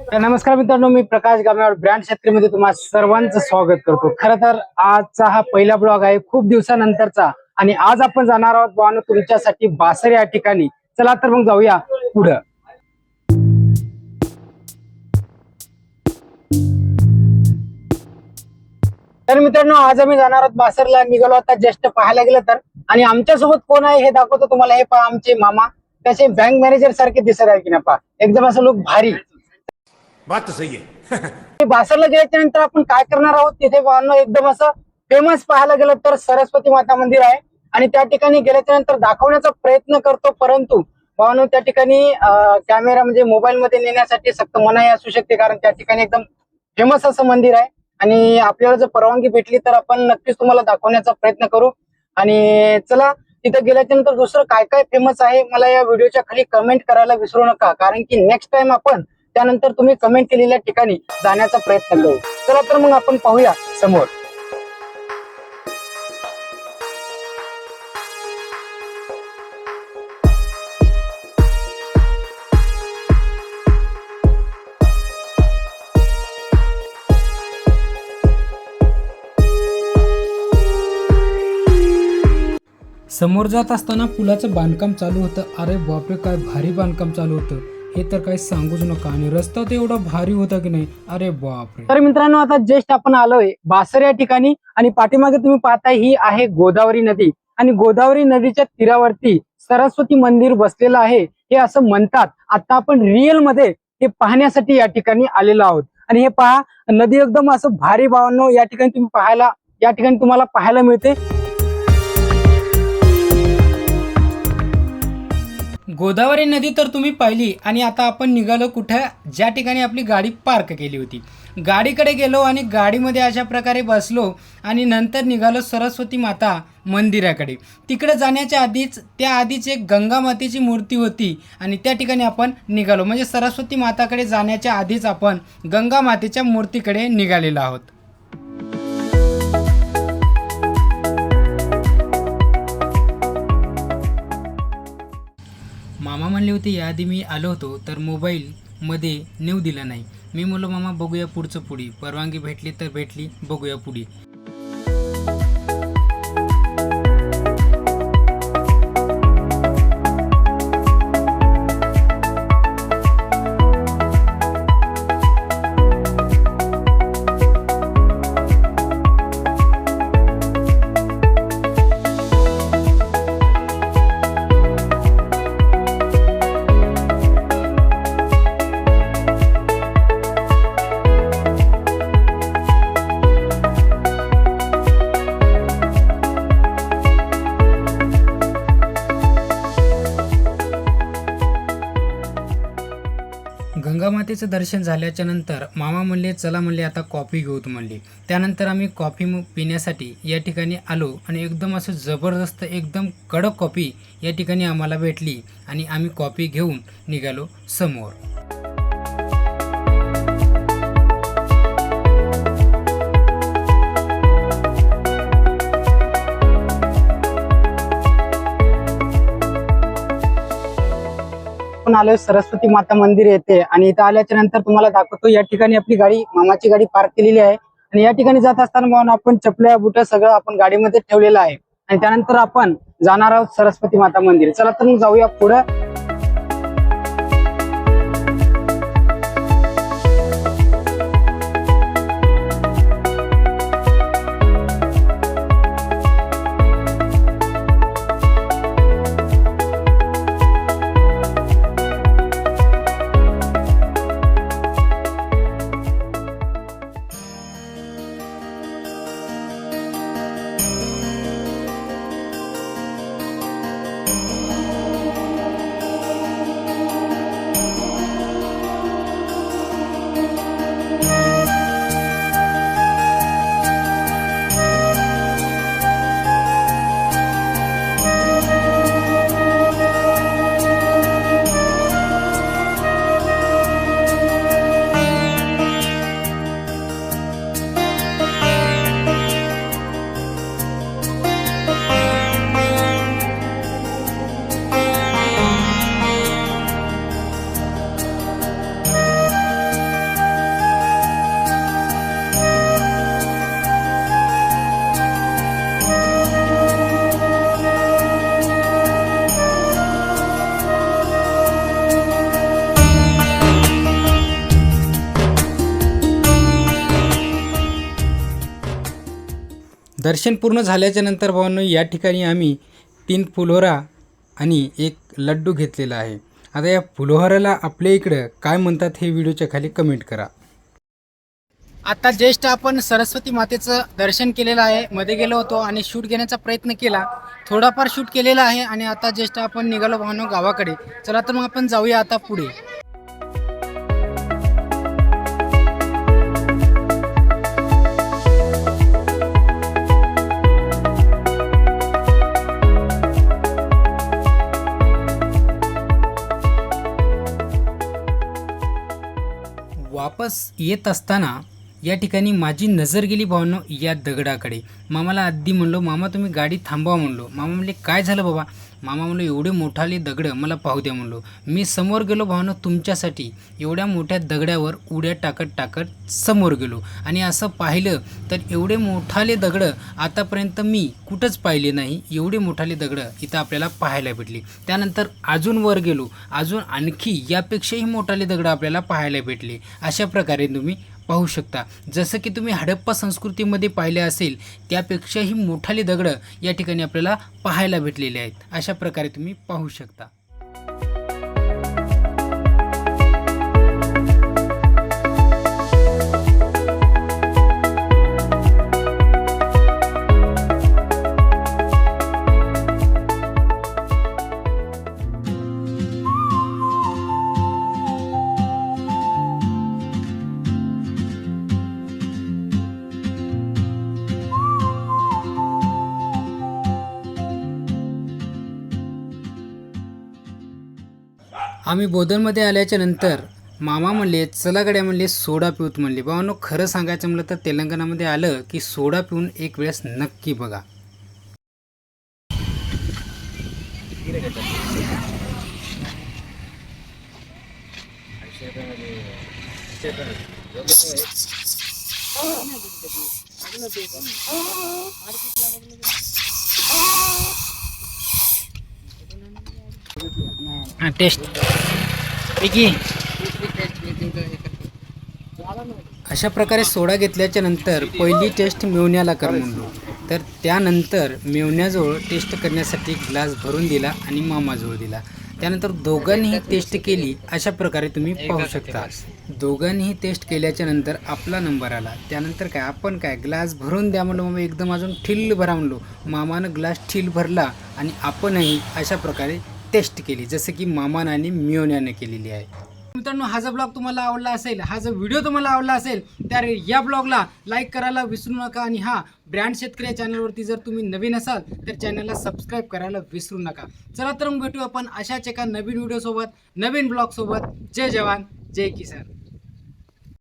तर नमस्कार मित्रांनो, मी प्रकाश गामेवाड ब्रँड क्षेत्रामध्ये तुम्हा सर्वांचं स्वागत करतो। खरं तर आजचा हा पहिला ब्लॉग आहे खूप दिवसानंतरचा आणि आज आपण जाणार आहोत भावांनो तुमच्यासाठी बासर या ठिकाणी। चला तर मग जाऊया पुढं। तर मित्रांनो, आज आम्ही जाणार आहोत बासरला। निघालो आता जस्ट पाहायला गेलं तर, आणि आमच्यासोबत कोण आहे हे दाखवतो तुम्हाला। हे पहा, आमचे मामा कसे बँक मॅनेजर सारखे दिसत आहे की ना, पहा एकदम असं लोक भारी। बात तो सही है। बासरला गेल्याच्या नंतर आपण काय करणार आहोत, तिथे भावांनो एकदम असं फेमस पाहायला गेलं तर सरस्वती माता मंदिर आहे आणि त्या ठिकाणी गेल्याच्या नंतर दाखवण्याचा प्रयत्न करतो, परंतु भावांनो त्या ठिकाणी कॅमेरा म्हणजे मोबाईल मध्ये नेण्यासाठी सक्त मनाई असू शकते, कारण त्या ठिकाणी एकदम फेमस असं मंदिर आहे आणि आपल्याला जर परवानगी भेटली तर आपण नक्कीच तुम्हाला दाखवण्याचा प्रयत्न करू। आणि चला, तिथे गेल्याच्या नंतर दुसरं काय काय फेमस आहे मला या व्हिडिओच्या खाली कमेंट करायला विसरू नका, कारण की नेक्स्ट टाइम आपण त्यानंतर तुम्ही कमेंट केलेल्या ठिकाणी जाण्याचा प्रयत्न करू। चला तर मग आपण पाहूया समोर। समोर जात असताना पुलाचं बांधकाम चालू होतं। अरे बापरे, काय भारी बांधकाम चालू होतं, हे तर काही सांगूच नका। आणि रस्ता तर एवढा भारी होता की नाही, अरे बापरे। तर मित्रांनो, आता जस्ट आपण आलोय बासर या ठिकाणी आणि पाठीमागे तुम्ही पाहताय ही आहे गोदावरी नदी आणि गोदावरी नदीच्या तीरावरती सरस्वती मंदिर बसलेलं आहे हे असं म्हणतात। आता आपण रिअल मध्ये हे पाहण्यासाठी या ठिकाणी आलेलो आहोत आणि हे पहा, नदी एकदम असं भारी भावांनो या ठिकाणी तुम्हाला पाहायला मिळते। गोदावरी नदी तर तुम्ही पाहिली आणि आता आपण निघालो कुठं, ज्या ठिकाणी आपली गाडी पार्क केली होती। गाडीकडे गेलो आणि गाडीमध्ये अशा प्रकारे बसलो आणि नंतर निघालो सरस्वती माता मंदिराकडे। तिकडे जाण्याच्या आधीच एक गंगा मातेची मूर्ती होती आणि त्या ठिकाणी आपण निघालो, म्हणजे सरस्वती माताकडे जाण्याच्या आधीच आपण गंगा मातेच्या मूर्तीकडे निघालेलो आहोत। मामा म्हणले होते याआधी मी आलो होतो तर मोबाईलमध्ये नेऊ दिला नाही। मी म्हणलो मामा बघूया पुढचं पुढे, परवानगी भेटली तर भेटली, बघूया पुढे। गंगा मातेचं दर्शन झाल्याच्या नंतर मामा म्हणले चला, म्हणले आता कॉफी घेऊत म्हणले। त्यानंतर आम्ही कॉफी पिण्यासाठी या ठिकाणी आलो आणि एकदम असं जबरदस्त एकदम कडक कॉफी या ठिकाणी आम्हाला भेटली आणि आम्ही कॉफी घेऊन निघालो समोर। आपण आलोय सरस्वती माता मंदिर येते आणि इथं आल्याच्या नंतर तुम्हाला दाखवतो, या ठिकाणी आपली गाडी, मामाची गाडी पार्क केलेली आहे आणि या ठिकाणी जात असताना म्हणून आपण चपल्या बुट सगळं आपण गाडीमध्ये ठेवलेलं आहे आणि त्यानंतर आपण जाणार आहोत सरस्वती माता मंदिर। चला तर मग जाऊया पुढे। दर्शन पूर्ण झाल्याच्या नंतर भावांनो या ठिकाणी आम्ही 3 फुलोरा आणि एक लड्डू घेतलेला आहे. आता या फुलोहाराला आपल्या इकडं काय म्हणतात हे व्हिडिओच्या खाली कमेंट करा. आता जस्ट आपण सरस्वती मातेचं दर्शन केलेलं आहे. मध्ये गेलो होतो आणि शूट घेण्याचा प्रयत्न केला, थोडाफार शूट केलेला आहे आणि आता जस्ट आपण निघालो भावांनो गावाकडे. चला तर मग आपण जाऊया आता पुढे. वापस येत असताना या ठिकाणी माझी नजर गेली भावांनो या दगडाकडे. मामाला आधी म्हणलो, मामा तुम्ही गाडी थांबवा म्हणलो. मामा म्हणले काय झालं बाबा? मामा म्हणलो एवढे मोठाले दगडं मला पाहू द्या म्हणलो. मी समोर गेलो भावांनो तुमच्यासाठी. एवढ्या मोठ्या दगडावर उड्या टाकत टाकत समोर गेलो आणि असं पाहिलं तर एवढे मोठाले दगडं आतापर्यंत मी कुठंच पाहिले नाही. एवढे मोठाले दगडं इथं आपल्याला पाहायला भेटली. त्यानंतर अजून वर गेलो, अजून आणखी यापेक्षाही मोठाले दगडं आपल्याला पाहायला भेटले. अशा प्रकारे तुम्ही पाहू शकता. जसं की तुम्ही हडप्पा संस्कृतीमध्ये पाहिले असेल त्यापेक्षाही मोठाले दगडं या ठिकाणी आपल्याला पाहायला भेटलेले आहेत. अशा प्रकारे तुम्ही पाहू शकता. आम्ही बोधनमध्ये आल्याच्या नंतर मामा म्हणले चला गड्या म्हणले सोडा पिऊत म्हणले. भावांनो खरं सांगायचं म्हणलं तर तेलंगणामध्ये आलं की सोडा पिऊन एक वेळेस नक्की बघा. टेस्ट अशा प्रकारे सोडा घेतल्याच्या नंतर पहिली टेस्ट मेवण्याला कर म्हणलो. तर त्यानंतर मेवण्याजवळ टेस्ट करण्यासाठी ग्लास भरून दिला आणि मामाजवळ दिला. त्यानंतर दोघांनीही टेस्ट केली. अशा प्रकारे तुम्ही पाहू शकता. दोघांनीही टेस्ट केल्याच्या नंतर आपला नंबर आला. त्यानंतर काय आपण काय ग्लास भरून द्या म्हणलो. मामा एकदम अजून ठिल्ल भरा म्हणलो. मामानं ग्लास ठिल भरला आणि आपणही अशा प्रकारे टेस्ट केली जसं की मामानं आणि मियोन्याने केलेली आहे. मित्रांनो हा जर ब्लॉग तुम्हाला आवडला असेल, हा जर व्हिडिओ तुम्हाला आवडला असेल तर या ब्लॉगला लाईक करायला विसरू नका. आणि हा ब्रँड शेतकरी चॅनलवरती जर तुम्ही नवीन असाल तर चॅनलला सबस्क्राईब करायला विसरू नका. चला तर मग भेटू आपण अशाच एका नवीन व्हिडिओसोबत, नवीन ब्लॉगसोबत. जय जवान जय किसान.